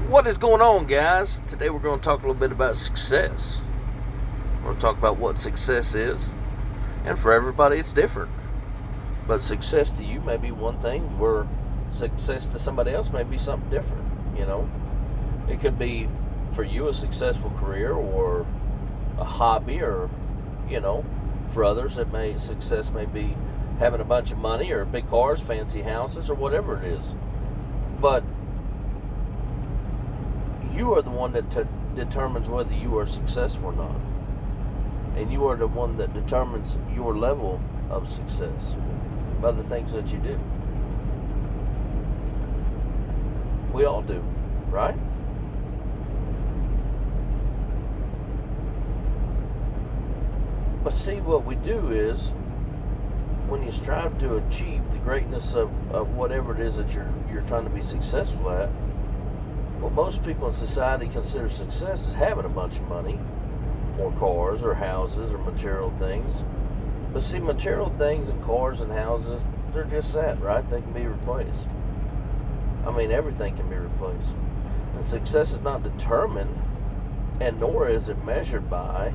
What is going on, guys? Today we're going to talk a little bit about success. We're going to talk about what success is, and for everybody it's different. But success to you may be one thing, where success to somebody else may be something different, It could be, for you, a successful career or a hobby, or, for others success may be having a bunch of money or big cars, fancy houses, or whatever it is. But you are the one that determines whether you are successful or not. And you are the one that determines your level of success by the things that you do. We all do, right? But see, what we do is, when you strive to achieve the greatness of whatever it is that you're trying to be successful at, what most people in society consider success is having a bunch of money, or cars, or houses, or material things. But see, material things and cars and houses, they're just that, right? They can be replaced. Everything can be replaced. And success is not determined, and nor is it measured by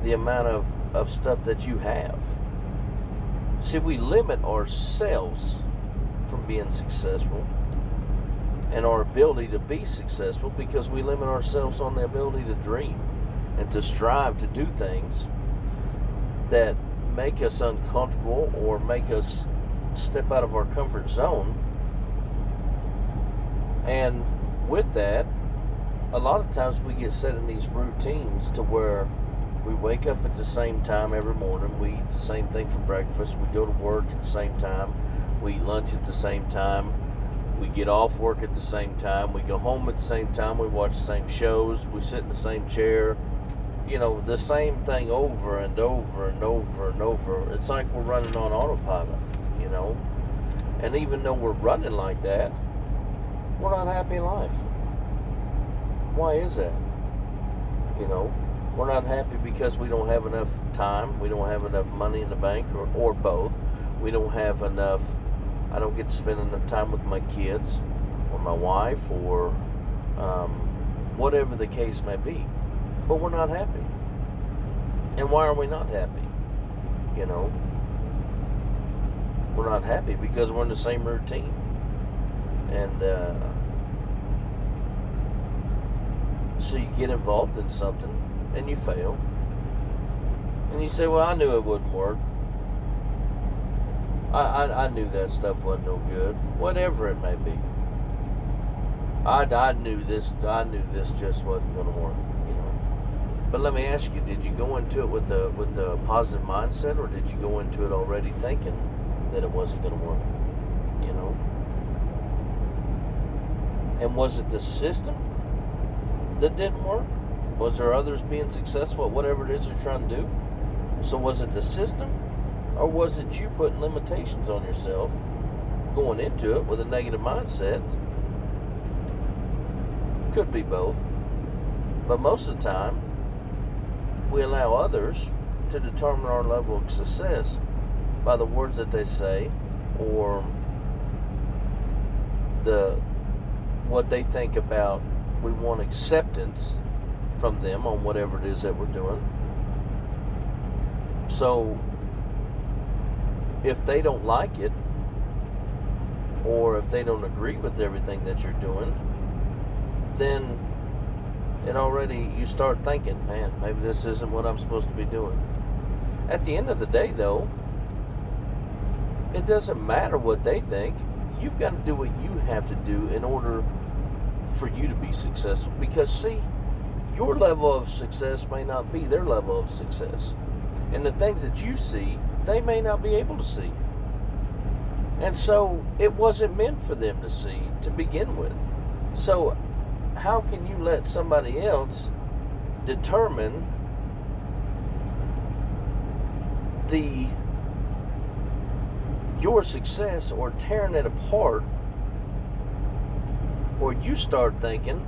the amount of stuff that you have. See, we limit ourselves from being successful and our ability to be successful because we limit ourselves on the ability to dream and to strive to do things that make us uncomfortable or make us step out of our comfort zone. And with that, a lot of times we get set in these routines to where we wake up at the same time every morning, we eat the same thing for breakfast, we go to work at the same time, we eat lunch at the same time, we get off work at the same time, we go home at the same time, we watch the same shows, we sit in the same chair, the same thing over and over and over and over. It's like we're running on autopilot, And even though we're running like that, we're not happy in life. Why is that? We're not happy because we don't have enough time, we don't have enough money in the bank, or both. We don't have enough, I don't get to spend enough time with my kids, or my wife, or whatever the case may be. But we're not happy. And why are we not happy? We're not happy because we're in the same routine. And so you get involved in something and you fail. And you say, well, I knew it wouldn't work. I knew that stuff wasn't no good. Whatever it may be. I knew this just wasn't going to work. But let me ask you, did you go into it with a positive mindset, or did you go into it already thinking that it wasn't going to work? And was it the system that didn't work? Was there others being successful at whatever it is you're trying to do? So was it the system, or was it you putting limitations on yourself, going into it with a negative mindset? Could be both. But most of the time, we allow others to determine our level of success by the words that they say, or what they think about. We want acceptance from them on whatever it is that we're doing. So if they don't like it, or if they don't agree with everything that you're doing, then you start thinking, man, maybe this isn't what I'm supposed to be doing. At the end of the day, though, it doesn't matter what they think. You've got to do what you have to do in order for you to be successful. Because, see, your level of success may not be their level of success. And the things that you see, they may not be able to see. And so it wasn't meant for them to see to begin with. So how can you let somebody else determine your success, or tearing it apart, or you start thinking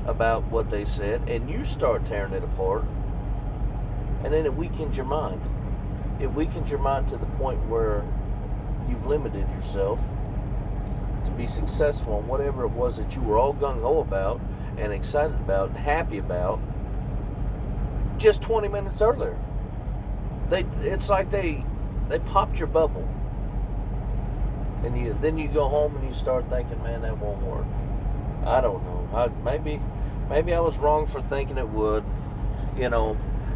about what they said and you start tearing it apart, and then it weakens your mind. It weakens your mind to the point where you've limited yourself to be successful in whatever it was that you were all gung-ho about and excited about and happy about just 20 minutes earlier. It's like they popped your bubble. And then you go home and you start thinking, man, that won't work. I don't know. Maybe I was wrong for thinking it would.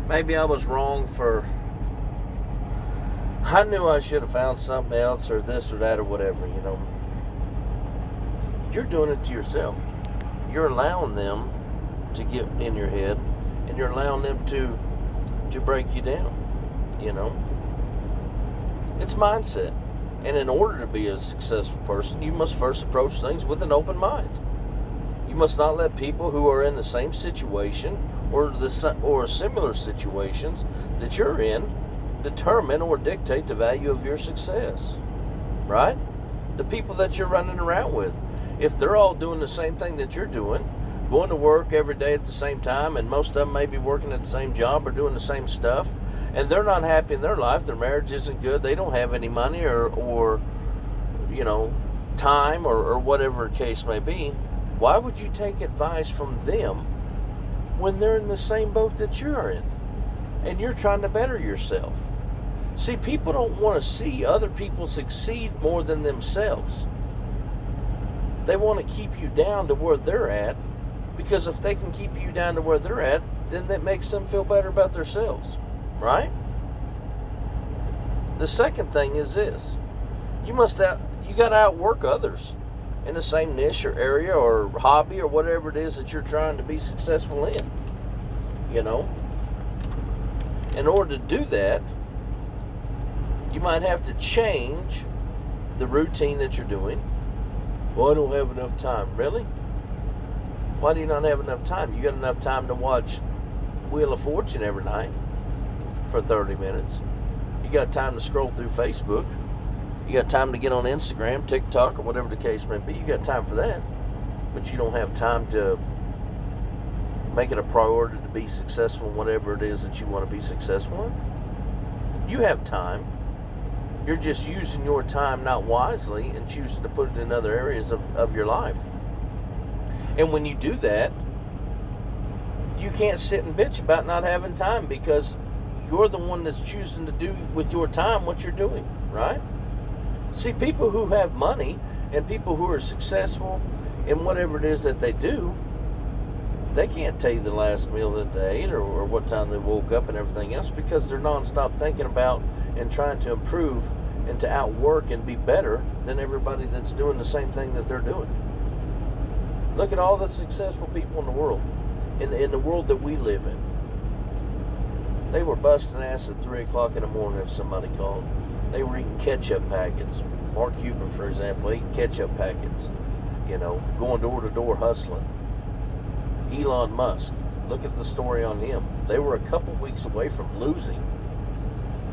Maybe I was wrong for... I knew I should have found something else or this or that or whatever, You're doing it to yourself. You're allowing them to get in your head, and you're allowing them to break you down, It's mindset. And in order to be a successful person, you must first approach things with an open mind. You must not let people who are in the same situation or similar situations that you're in determine or dictate the value of your success. Right? The people that you're running around with, if they're all doing the same thing that you're doing, going to work every day at the same time, and most of them may be working at the same job or doing the same stuff, and they're not happy in their life, their marriage isn't good, they don't have any money or time or whatever the case may be, why would you take advice from them when they're in the same boat that you're in and you're trying to better yourself? See, people don't want to see other people succeed more than themselves. They want to keep you down to where they're at, because if they can keep you down to where they're at, then that makes them feel better about themselves. Right? The second thing is this. You got to outwork others in the same niche or area or hobby or whatever it is that you're trying to be successful in. In order to do that, you might have to change the routine that you're doing. Well, I don't have enough time. Really? Why do you not have enough time? You got enough time to watch Wheel of Fortune every night for 30 minutes. You got time to scroll through Facebook. You got time to get on Instagram, TikTok, or whatever the case may be. You got time for that. But you don't have time to make it a priority to be successful in whatever it is that you want to be successful in. You have time. You're just using your time not wisely and choosing to put it in other areas of your life. And when you do that, you can't sit and bitch about not having time, because you're the one that's choosing to do with your time what you're doing, right? See, people who have money and people who are successful in whatever it is that they do, they can't tell you the last meal that they ate or what time they woke up and everything else, because they're nonstop thinking about and trying to improve and to outwork and be better than everybody that's doing the same thing that they're doing. Look at all the successful people in the world, in the world that we live in. They were busting ass at 3 o'clock in the morning if somebody called. They were eating ketchup packets. Mark Cuban, for example, eating ketchup packets. Going door to door hustling. Elon Musk, look at the story on him. They were a couple weeks away from losing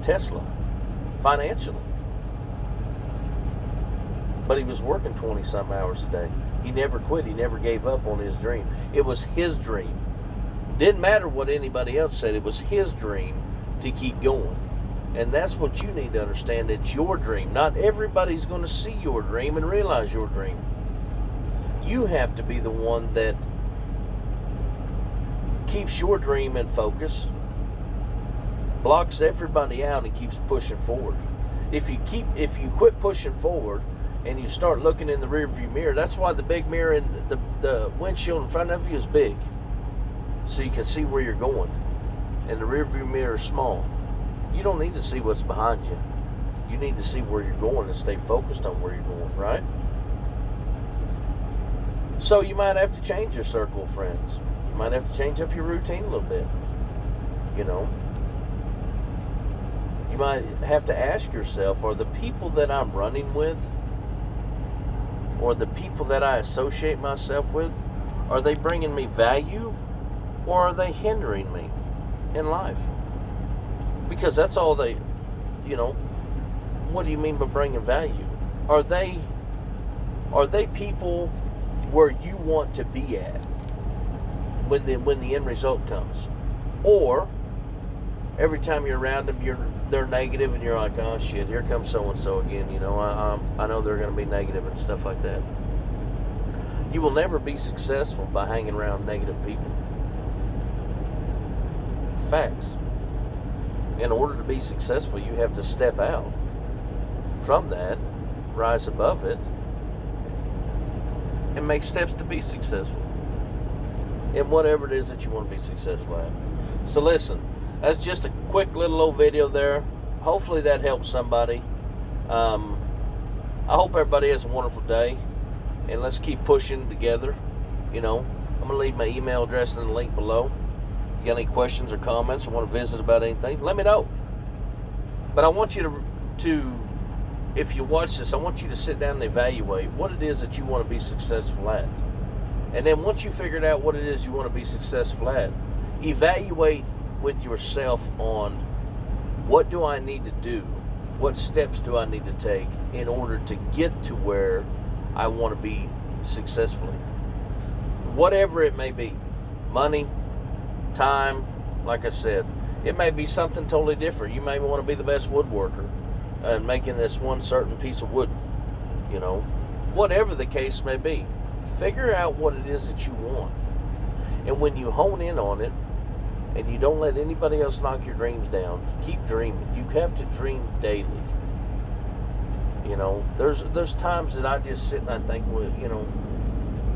Tesla financially. But he was working 20-some hours a day. He never quit. He never gave up on his dream. It was his dream. Didn't matter what anybody else said. It was his dream to keep going. And that's what you need to understand. It's your dream. Not everybody's going to see your dream and realize your dream. You have to be the one that keeps your dream in focus, blocks everybody out, and keeps pushing forward. If you quit pushing forward and you start looking in the rearview mirror, that's why the big mirror in the windshield in front of you is big, so you can see where you're going, and the rearview mirror is small. You don't need to see what's behind you. You need to see where you're going and stay focused on where you're going, right? So you might have to change your circle of friends. You might have to change up your routine a little bit. You might have to ask yourself, are the people that I'm running with, or the people that I associate myself with, are they bringing me value, or are they hindering me in life? Because that's all they, what do you mean by bringing value? Are they people where you want to be at when the end result comes? Or every time you're around them, they're negative, and you're like, oh shit, here comes so and so again. I know they're going to be negative and stuff like that. You will never be successful by hanging around negative people. Facts. In order to be successful, you have to step out from that, rise above it, and make steps to be successful in whatever it is that you want to be successful at. So listen, that's just a quick little old video there. Hopefully that helps somebody. I hope everybody has a wonderful day, and let's keep pushing together. I'm going to leave my email address in the link below. You got any questions or comments or want to visit about anything, let me know. But I want you to, if you watch this, I want you to sit down and evaluate what it is that you want to be successful at. And then once you figured out what it is you want to be successful at, evaluate with yourself on what do I need to do, what steps do I need to take in order to get to where I want to be successfully. Whatever it may be, money, time, like I said, it may be something totally different. You may want to be the best woodworker and making this one certain piece of wood. Whatever the case may be, figure out what it is that you want. And when you hone in on it, and you don't let anybody else knock your dreams down, keep dreaming. You have to dream daily. There's times that I just sit and I think, well,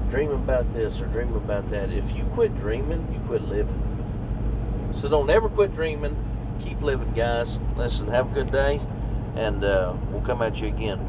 dreaming about this or dreaming about that. If you quit dreaming, you quit living. So don't ever quit dreaming. Keep living, guys. Listen, have a good day, and we'll come at you again.